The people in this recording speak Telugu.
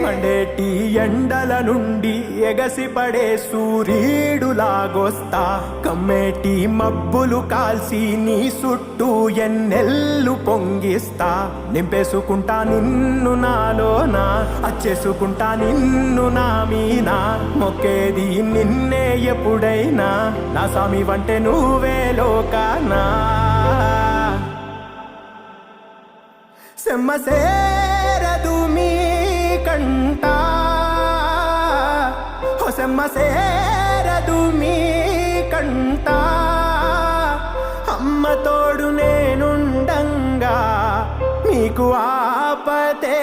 మండేటి ఎండల నుండి ఎగసిపడే సూర్యుడులాగొస్తా కమ్మేటి మబ్బులు కాల్సి నీ చుట్టూ ఎన్నెల్లు పొంగిస్తా నింపేసుకుంటా నిన్ను నాలోనా అచ్చేసుకుంటా నిన్ను నా మీనా మొక్కేది నిన్నే ఎప్పుడైనా నా స్వామి వంటే నువ్వే లోకానా సెమ్మ సేరదు మీ కంట సెమ్మ సేరదు మీ కంట అమ్మ తోడు నేనుండంగా మీకు ఆపతే